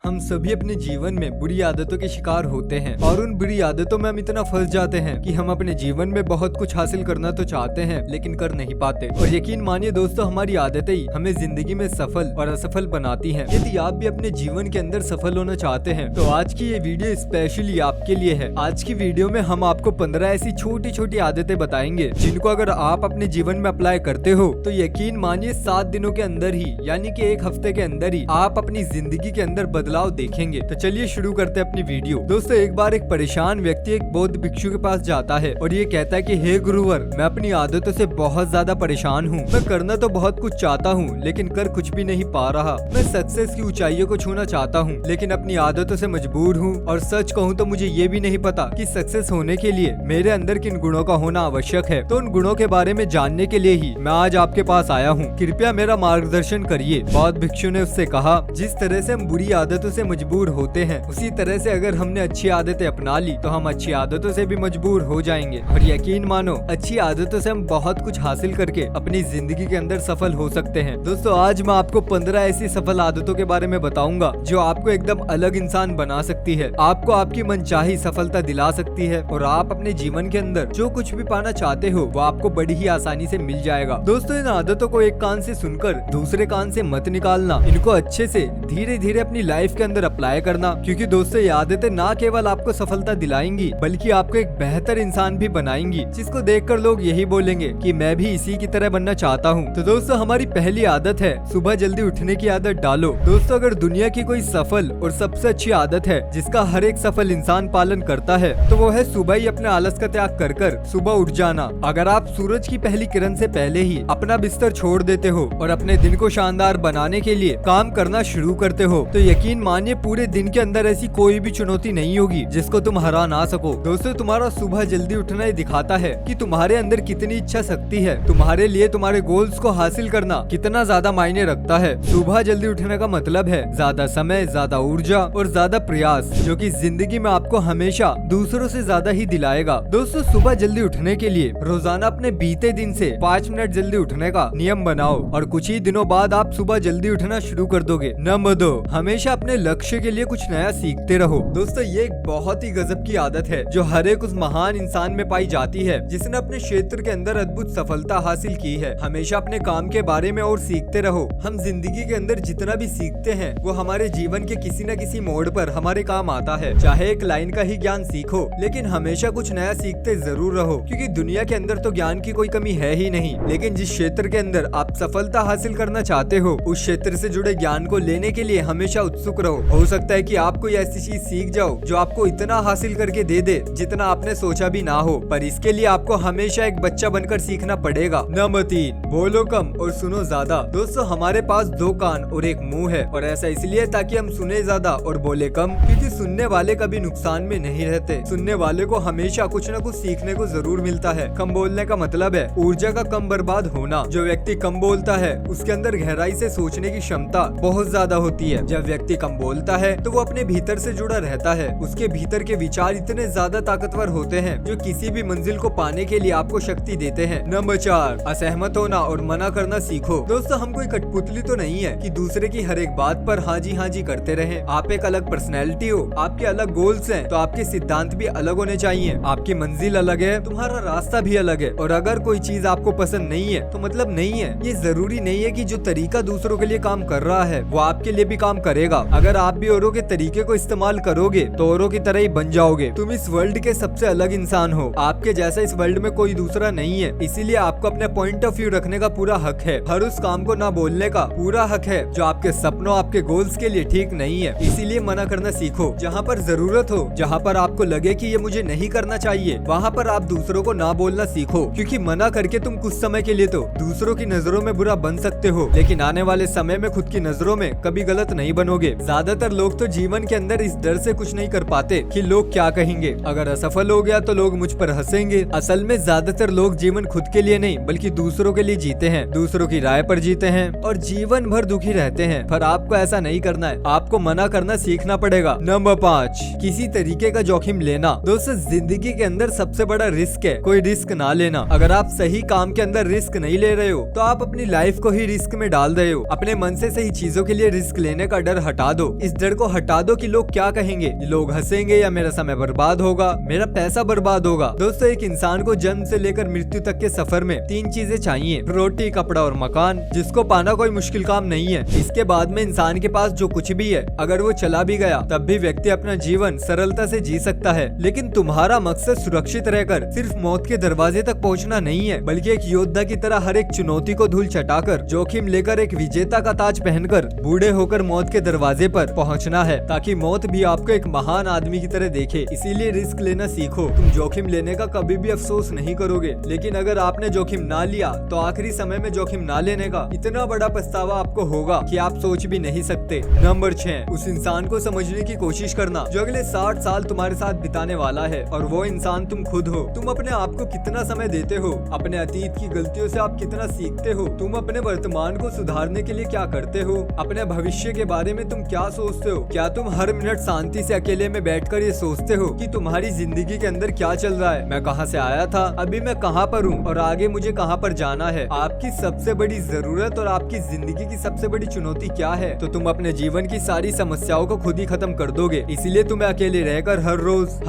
हम सभी अपने जीवन में बुरी आदतों के शिकार होते हैं और उन बुरी आदतों में हम इतना फंस जाते हैं कि हम अपने जीवन में बहुत कुछ हासिल करना तो चाहते हैं लेकिन कर नहीं पाते। और यकीन मानिए दोस्तों, हमारी आदतें ही हमें जिंदगी में सफल और असफल बनाती हैं। यदि आप भी अपने जीवन के अंदर सफल होना चाहते हैं तो आज की ये वीडियो स्पेशली आपके लिए है। आज की वीडियो में हम आपको 15 ऐसी छोटी छोटी आदतें बताएंगे जिनको अगर आप अपने जीवन में अप्लाई करते हो तो यकीन मानिए 7 दिनों के अंदर ही यानी कि 1 हफ्ते के अंदर ही आप अपनी जिंदगी के अंदर बदलाव देखेंगे। तो चलिए शुरू करते हैं अपनी वीडियो। दोस्तों, एक बार एक परेशान व्यक्ति एक बौद्ध भिक्षु के पास जाता है और ये कहता है कि हे गुरुवर, मैं अपनी आदतों से बहुत ज्यादा परेशान हूँ। मैं करना तो बहुत कुछ चाहता हूँ लेकिन कर कुछ भी नहीं पा रहा। मैं सक्सेस की ऊंचाइयों को छूना चाहता हूँ लेकिन अपनी आदतों से मजबूर हूँ। और सच कहूँ तो मुझे ये भी नहीं पता कि सक्सेस होने के लिए मेरे अंदर किन गुणों का होना आवश्यक है। तो उन गुणों के बारे में जानने के लिए ही मैं आज आपके पास आया हूँ। कृपया मेरा मार्गदर्शन करिए। बौद्ध भिक्षु ने उससे कहा, जिस तरह से हम बुरी आदतों से मजबूर होते हैं उसी तरह से अगर हमने अच्छी आदतें अपना ली तो हम अच्छी आदतों से भी मजबूर हो जाएंगे। और यकीन मानो, अच्छी आदतों से हम बहुत कुछ हासिल करके अपनी जिंदगी के अंदर सफल हो सकते हैं। दोस्तों, आज मैं आपको 15 ऐसी सफल आदतों के बारे में बताऊंगा जो आपको एकदम अलग इंसान बना सकती है, आपको आपकी मनचाही सफलता दिला सकती है और आप अपने जीवन के अंदर जो कुछ भी पाना चाहते हो वो आपको बड़ी ही आसानी से मिल जाएगा। दोस्तों, इन आदतों को एक कान से सुनकर दूसरे कान से मत निकालना। इनको अच्छे से धीरे धीरे अपनी लाइफ के अंदर अप्लाई करना, क्योंकि दोस्तों ये आदतें ना केवल आपको सफलता दिलाएंगी बल्कि आपको एक बेहतर इंसान भी बनाएंगी, जिसको देखकर लोग यही बोलेंगे कि मैं भी इसी की तरह बनना चाहता हूँ। तो दोस्तों, हमारी पहली आदत है सुबह जल्दी उठने की आदत डालो। दोस्तों, अगर दुनिया की कोई सफल और सबसे अच्छी आदत है जिसका हर एक सफल इंसान पालन करता है तो वो है सुबह ही अपने आलस का त्याग कर सुबह उठ जाना। अगर आप सूरज की पहली किरण से पहले ही अपना बिस्तर छोड़ देते हो और अपने दिन को शानदार बनाने के लिए काम करना शुरू करते हो तो यकीन मानिए पूरे दिन के अंदर ऐसी कोई भी चुनौती नहीं होगी जिसको तुम हरा ना सको। दोस्तों, तुम्हारा सुबह जल्दी उठना ये दिखाता है कि तुम्हारे अंदर कितनी इच्छा शक्ति है। तुम्हारे लिए तुम्हारे गोल्स को हासिल करना कितना ज्यादा मायने रखता है। सुबह जल्दी उठने का मतलब है ज्यादा समय, ज्यादा ऊर्जा और ज्यादा प्रयास, जो कि जिंदगी में आपको हमेशा दूसरों से ज्यादा ही दिलाएगा। दोस्तों, सुबह जल्दी उठने के लिए रोजाना अपने बीते दिन से 5 मिनट जल्दी उठने का नियम बनाओ और कुछ ही दिनों बाद आप सुबह जल्दी उठना शुरू कर दोगे। नंबर 2, हमेशा अपने लक्ष्य के लिए कुछ नया सीखते रहो। दोस्तों, ये एक बहुत ही गजब की आदत है जो हर एक उस महान इंसान में पाई जाती है जिसने अपने क्षेत्र के अंदर अद्भुत सफलता हासिल की है। हमेशा अपने काम के बारे में और सीखते रहो। हम जिंदगी के अंदर जितना भी सीखते हैं वो हमारे जीवन के किसी न किसी मोड़ पर हमारे काम आता है। चाहे एक लाइन का ही ज्ञान सीखो लेकिन हमेशा कुछ नया सीखते जरूर रहो, क्योंकि दुनिया के अंदर तो ज्ञान की कोई कमी है ही नहीं। लेकिन जिस क्षेत्र के अंदर आप सफलता हासिल करना चाहते हो उस क्षेत्र से जुड़े ज्ञान को लेने के लिए हमेशा उत्सुक रहो। हो सकता है कि आप कोई ऐसी चीज सीख जाओ जो आपको इतना हासिल करके दे दे जितना आपने सोचा भी ना हो, पर इसके लिए आपको हमेशा एक बच्चा बनकर सीखना पड़ेगा। नंबर 3, बोलो कम और सुनो ज्यादा। दोस्तों, हमारे पास 2 कान और 1 मुंह है और ऐसा इसलिए ताकि हम सुने ज्यादा और बोले कम, क्योंकि सुनने वाले कभी नुकसान में नहीं रहते। सुनने वाले को हमेशा कुछ न कुछ सीखने को जरूर मिलता है। कम बोलने का मतलब है ऊर्जा का कम बर्बाद होना। जो व्यक्ति कम बोलता है उसके अंदर गहराई से सोचने की क्षमता बहुत ज्यादा होती है। जब व्यक्ति कम बोलता है तो वो अपने भीतर से जुड़ा रहता है। उसके भीतर के विचार इतने ज्यादा ताकतवर होते हैं जो किसी भी मंजिल को पाने के लिए आपको शक्ति देते हैं। नंबर 4, असहमत होना और मना करना सीखो। दोस्तों, हम कोई कठपुतली तो नहीं है कि दूसरे की हर एक बात पर हाँ जी करते रहें। आप एक अलग पर्सनैलिटी हो, आपके अलग गोल्स हैं, तो आपके सिद्धांत भी अलग होने चाहिए। आपकी मंजिल अलग है, तुम्हारा रास्ता भी अलग है। और अगर कोई चीज आपको पसंद नहीं है तो मतलब नहीं है। ये जरूरी नहीं है कि जो तरीका दूसरों के लिए काम कर रहा है वो आपके लिए भी काम करेगा। अगर आप भी औरों के तरीके को इस्तेमाल करोगे तो औरों की तरह ही बन जाओगे। तुम इस वर्ल्ड के सबसे अलग इंसान हो। आपके जैसा इस वर्ल्ड में कोई दूसरा नहीं है, इसीलिए आपको अपने पॉइंट ऑफ व्यू रखने का पूरा हक है। हर उस काम को ना बोलने का पूरा हक है जो आपके सपनों, आपके गोल्स के लिए ठीक नहीं है। इसीलिए मना करना सीखो। जहाँ पर जरूरत हो, जहाँ पर आपको लगे कि ये मुझे नहीं करना चाहिए, वहाँ पर आप दूसरों को ना बोलना सीखो, क्योंकि मना करके तुम कुछ समय के लिए तो दूसरों की नजरों में बुरा बन सकते हो लेकिन आने वाले समय में खुद की नजरों में कभी गलत नहीं बनोगे। ज्यादातर लोग तो जीवन के अंदर इस डर से कुछ नहीं कर पाते कि लोग क्या कहेंगे। अगर असफल हो गया तो लोग मुझ पर हंसेंगे। असल में ज्यादातर लोग जीवन खुद के लिए नहीं बल्कि दूसरों के लिए जीते हैं, दूसरों की राय पर जीते हैं और जीवन भर दुखी रहते हैं। पर आपको ऐसा नहीं करना है, आपको मना करना सीखना पड़ेगा। नंबर 5, किसी तरीके का जोखिम लेना। दोस्तों, जिंदगी के अंदर सबसे बड़ा रिस्क है कोई रिस्क ना लेना। अगर आप सही काम के अंदर रिस्क नहीं ले रहे हो तो आप अपनी लाइफ को ही रिस्क में डाल रहे हो। अपने मन से सही चीजों के लिए रिस्क लेने का डर हटा दो, इस डर को हटा दो कि लोग क्या कहेंगे, लोग हंसेंगे या मेरा समय बर्बाद होगा, मेरा पैसा बर्बाद होगा। दोस्तों, एक इंसान को जन्म से लेकर मृत्यु तक के सफर में 3 चीजें चाहिए, रोटी, कपड़ा और मकान, जिसको पाना कोई मुश्किल काम नहीं है। इसके बाद में इंसान के पास जो कुछ भी है, अगर वो चला भी गया तब भी व्यक्ति अपना जीवन सरलता से जी सकता है। लेकिन तुम्हारा मकसद सुरक्षित रहकर सिर्फ मौत के दरवाजे तक पहुंचना नहीं है, बल्कि एक योद्धा की तरह हर एक चुनौती को धूल चटाकर, जोखिम लेकर, एक विजेता का ताज पहनकर बूढ़े होकर मौत के दरवाजे पर पहुंचना है, ताकि मौत भी आपको एक महान आदमी की तरह देखे। इसीलिए रिस्क लेना सीखो। तुम जोखिम लेने का कभी भी अफसोस नहीं करोगे, लेकिन अगर आपने जोखिम ना लिया तो आखिरी समय में जोखिम ना लेने का इतना बड़ा पछतावा आपको होगा कि आप सोच भी नहीं सकते। नंबर 6, उस इंसान को समझने की कोशिश करना जो अगले 60 साल तुम्हारे साथ बिताने वाला है, और वो इंसान तुम खुद हो। तुम अपने आप को कितना समय देते हो, अपने अतीत की गलतियों से आप कितना सीखते हो, तुम अपने वर्तमान को सुधारने के लिए क्या करते हो, अपने भविष्य के बारे में तुम क्या सोचते हो। क्या तुम हर मिनट शांति से अकेले में बैठकर ये सोचते हो कि तुम्हारी जिंदगी के अंदर क्या चल रहा है, मैं कहां से आया था, अभी मैं कहां पर हूं और आगे मुझे कहां पर जाना है। आपकी सबसे बड़ी जरूरत और आपकी जिंदगी की सबसे बड़ी चुनौती क्या है, तो तुम अपने जीवन की सारी समस्याओं को खुद ही खत्म कर दोगे। इसीलिए तुम्हें अकेले रहकर हर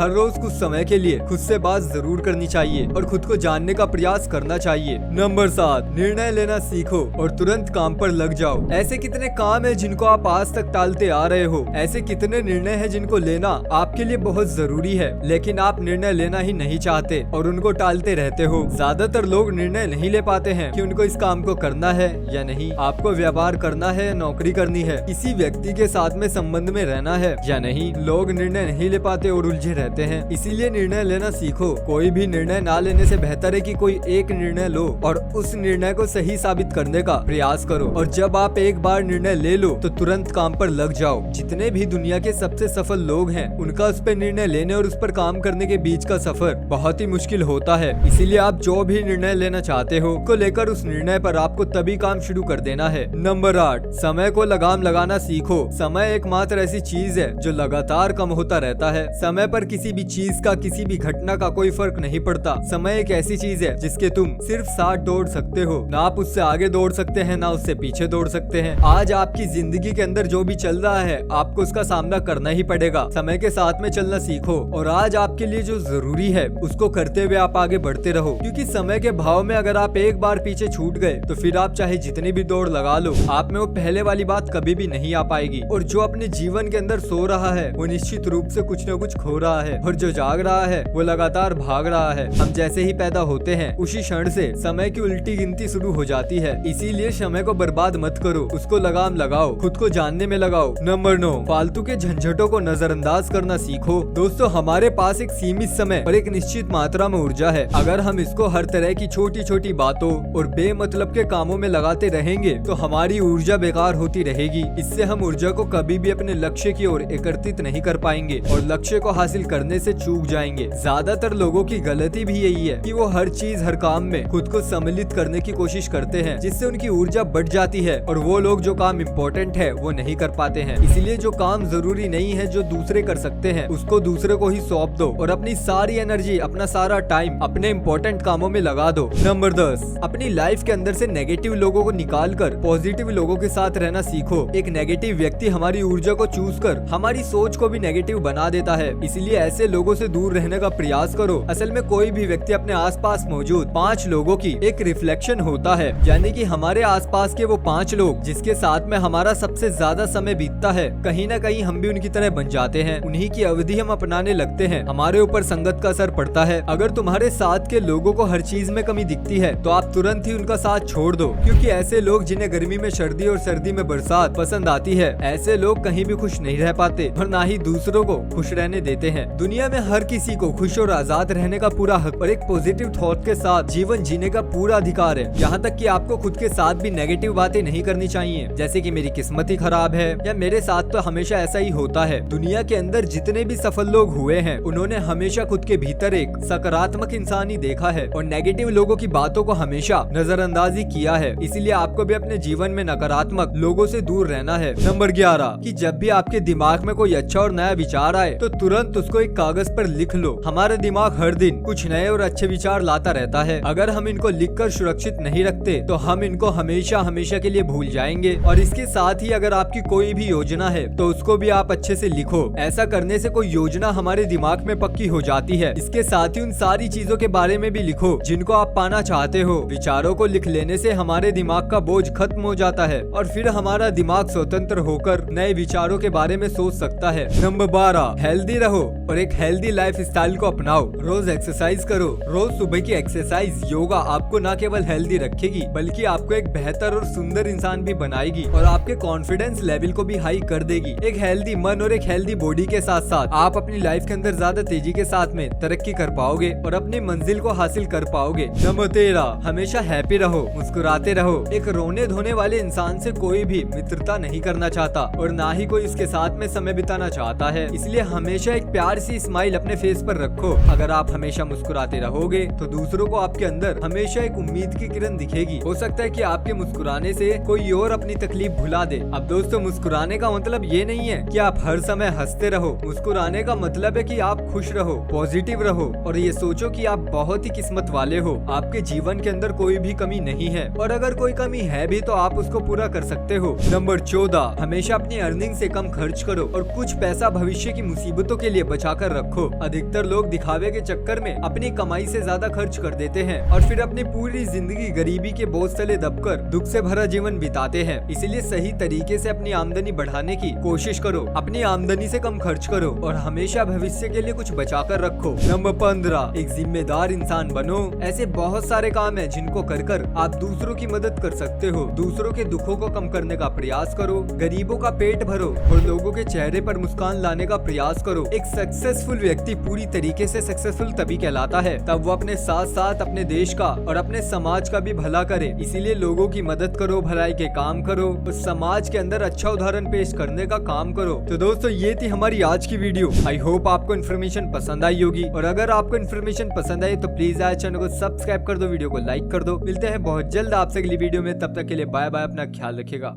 रोज कुछ समय के लिए खुद से बात जरूर करनी चाहिए और खुद को जानने का प्रयास करना चाहिए। नंबर 7, निर्णय लेना सीखो और तुरंत काम पर लग जाओ। ऐसे कितने काम है जिनको आप आज तक टालते आ रहे हो, ऐसे कितने निर्णय है जिनको लेना आपके लिए बहुत जरूरी है, लेकिन आप निर्णय लेना ही नहीं चाहते और उनको टालते रहते हो। ज्यादातर लोग निर्णय नहीं ले पाते हैं कि उनको इस काम को करना है या नहीं, आपको व्यापार करना है, नौकरी करनी है, किसी व्यक्ति के साथ में संबंध में रहना है या नहीं। लोग निर्णय नहीं ले पाते और उलझे रहते हैं। इसीलिए निर्णय लेना सीखो। कोई भी निर्णय ना लेने से बेहतर है कि कोई एक निर्णय लो और उस निर्णय को सही साबित करने का प्रयास करो। और जब आप एक बार निर्णय ले लो तो तुरंत काम पर लग जाओ। जितने भी दुनिया के सबसे सफल लोग हैं, उनका उस पर निर्णय लेने और उस पर काम करने के बीच का सफर बहुत ही मुश्किल होता है। इसीलिए आप जो भी निर्णय लेना चाहते हो को लेकर उस निर्णय पर आपको तभी काम शुरू कर देना है। नंबर 8, समय को लगाम लगाना सीखो। समय एकमात्र ऐसी चीज है जो लगातार कम होता रहता है। समय पर किसी भी चीज का, किसी भी घटना का कोई फर्क नहीं पड़ता। समय एक ऐसी चीज है जिसके तुम सिर्फ साथ दौड़ सकते हो, ना आप उससे आगे दौड़ सकते हैं ना उससे पीछे दौड़ सकते हैं। आज आपकी जिंदगी के अंदर जो भी चल रहा है आपको उसका सामना करना ही पड़ेगा। समय के साथ में चलना सीखो और आज आपके लिए जो जरूरी है उसको करते हुए आप आगे बढ़ते रहो, क्योंकि समय के भाव में अगर आप एक बार पीछे छूट गए तो फिर आप चाहे जितनी भी दौड़ लगा लो, आप में वो पहले वाली बात कभी भी नहीं आ पाएगी। और जो अपने जीवन के अंदर सो रहा है वो निश्चित रूप से कुछ न कुछ खो रहा है, और जो जाग रहा है वो लगातार भाग रहा है। हम जैसे ही पैदा होते हैं उसी क्षण से समय की उल्टी गिनती शुरू हो जाती है। इसीलिए समय को बर्बाद मत करो, उसको लगाम लगाओ, खुद को जानने में लगाओ। नंबर 9, फालतू के झंझटों को नजरअंदाज करना सीखो। दोस्तों, हमारे पास एक सीमित समय और एक निश्चित मात्रा में ऊर्जा है। अगर हम इसको हर तरह की छोटी छोटी बातों और बेमतलब के कामों में लगाते रहेंगे तो हमारी ऊर्जा बेकार होती रहेगी। इससे हम ऊर्जा को कभी भी अपने लक्ष्य की ओर एकत्रित नहीं कर पाएंगे और लक्ष्य को हासिल करने से चूक जाएंगे। ज्यादातर लोगों की गलती भी यही है कि वो हर चीज, हर काम में खुद को सम्मिलित करने की कोशिश करते हैं, जिससे उनकी ऊर्जा बढ़ जाती है और वो लोग जो काम इम्पोर्टेंट है वो नहीं कर पाते हैं। इसीलिए जो काम जरूरी नहीं है, जो दूसरे कर सकते हैं, उसको दूसरे को ही सौंप दो और अपनी सारी एनर्जी, अपना सारा टाइम अपने इम्पोर्टेंट कामों में लगा दो। नंबर 10, अपनी लाइफ के अंदर से नेगेटिव लोगों को निकाल कर पॉजिटिव लोगों के साथ रहना सीखो। एक नेगेटिव व्यक्ति हमारी ऊर्जा को चूस कर हमारी सोच को भी नेगेटिव बना देता है। इसीलिए ऐसे लोगों से दूर रहने का प्रयास करो। असल में कोई भी व्यक्ति अपने आसपास मौजूद 5 लोगों की एक रिफ्लेक्शन होता है, यानी कि हमारे आसपास के वो 5 लोग जिसके साथ में हमारा सबसे ज्यादा समय बीतता है, कहीं ना कहीं हम भी उनकी तरह बन जाते हैं। उन्हीं की अवधि हम अपनाने लगते हैं। हमारे ऊपर संगत का असर पड़ता है। अगर तुम्हारे साथ के लोगों को हर चीज में कमी दिखती है तो आप तुरंत ही उनका साथ छोड़ दो, क्योंकि ऐसे लोग जिन्हें गर्मी में सर्दी और सर्दी में बरसात पसंद आती है, ऐसे लोग कहीं भी खुश नहीं रह पाते और ना ही दूसरों को खुश रहने देते हैं। दुनिया में हर किसी को खुश और आजाद रहने का पूरा हक और एक पॉजिटिव थॉट के साथ जीवन जीने का पूरा अधिकार है। यहाँ तक कि आपको खुद के साथ भी नेगेटिव बातें नहीं करनी चाहिए, जैसे कि मेरी किस्मत ही खराब है या मेरे साथ तो हमेशा ऐसा ही होता है। दुनिया के अंदर जितने भी सफल लोग हुए हैं उन्होंने हमेशा खुद के भीतर एक सकारात्मक इंसान ही देखा है और नेगेटिव लोगों की बातों को हमेशा नजरअंदाजी किया है। इसीलिए आपको भी अपने जीवन में नकारात्मक लोगों से दूर रहना है। नंबर 11, कि जब भी आपके दिमाग में कोई अच्छा और नया विचार आए तो तुरंत उसको एक कागज पर लिख लो। हमारा दिमाग हर दिन कुछ नए और अच्छे विचार लाता रहता है। अगर हम इनको लिखकर सुरक्षित नहीं रखते तो हम इनको हमेशा हमेशा के लिए भूल जाएंगे। और इसके साथ ही अगर आपकी कोई भी योजना है तो उसको भी आप अच्छे से लिखो। ऐसा करने से कोई योजना हमारे दिमाग में पक्की हो जाती है। इसके साथ ही उन सारी चीजों के बारे में भी लिखो जिनको आप पाना चाहते हो। विचारों को लिख लेने से हमारे दिमाग का बोझ खत्म हो जाता है और फिर हमारा दिमाग स्वतंत्र होकर नए विचारों के बारे में सोच सकता है। नंबर 12, हेल्दी रहो और एक हेल्दी लाइफ स्टाइल को अपनाओ। रोज एक्सरसाइज करो। रोज सुबह की एक्सरसाइज योगा आपको न केवल हेल्दी रखेगी बल्कि आपको एक बेहतर और सुंदर इंसान भी बनाएगी और आपके कॉन्फिडेंस लेवल को भी हाई कर देगी। एक हेल्दी मन और एक हेल्दी बॉडी के साथ साथ आप अपनी लाइफ के अंदर ज्यादा तेजी के साथ में तरक्की कर पाओगे और अपनी मंजिल को हासिल कर पाओगे। नंबर 13, हमेशा हैप्पी रहो, मुस्कुराते रहो। एक रोने धोने वाले इंसान से कोई भी मित्रता नहीं करना चाहता और ना ही कोई उसके साथ में समय बिताना चाहता है। इसलिए हमेशा एक प्यार सी स्माइल अपने फेस पर रखो। अगर आप हमेशा मुस्कुराते रहोगे तो दूसरों को आपके अंदर हमेशा एक उम्मीद की किरण दिखेगी। हो सकता है कि आपके मुस्कुराने से कोई और अपनी तकलीफ भुला दे। अब दोस्तों, मुस्कुराने का मतलब ये नहीं है कि आप हर समय हंसते रहो। मुस्कुराने का मतलब है कि आप खुश रहो, पॉजिटिव रहो और ये सोचो कि आप बहुत ही किस्मत वाले हो। आपके जीवन के अंदर कोई भी कमी नहीं है और अगर कोई कमी है भी तो आप उसको पूरा कर सकते हो। नंबर 14, हमेशा अपनी अर्निंग से कम खर्च करो और कुछ पैसा भविष्य की मुसीबतों के लिए बचा कर रखो। अधिकतर लोग दिखावे के चक्कर में अपनी कमाई से ज्यादा खर्च कर देते हैं और फिर अपनी पूरी जिंदगी गरीबी के बोझ तले दबकर दुख से भरा जीवन बिताते हैं। इसलिए सही तरीके से अपनी आमदनी बढ़ाने की कोशिश करो। अपनी आमदनी से कम खर्च करो और हमेशा भविष्य के लिए कुछ बचा कर रखो। नंबर 15, एक जिम्मेदार इंसान बनो। ऐसे बहुत सारे काम हैं जिनको कर आप दूसरों की मदद कर सकते हो। दूसरों के दुखों को कम करने का प्रयास करो, गरीबों का पेट भरो और लोगों के चेहरे पर मुस्कान लाने का प्रयास करो। एक सक्सेसफुल व्यक्ति पूरी तरीके से सक्सेसफुल तभी कहलाता है तब वो अपने साथ साथ अपने देश का और अपने समाज का भी भला करे। इसीलिए लोगों की मदद करो, भलाई के काम करो और समाज के अंदर अच्छा उदाहरण पेश करने का काम करो। तो दोस्तों, ये थी हमारी आज की वीडियो। आई होप आपको इन्फॉर्मेशन पसंद आई होगी और अगर आपको इन्फॉर्मेशन पसंद आई तो प्लीज आज चैनल को सब्सक्राइब कर दो, वीडियो को लाइक कर दो। मिलते हैं बहुत जल्द आपसे अगली वीडियो में, तब तक के लिए बाय बाय, अपना ख्याल रखिएगा।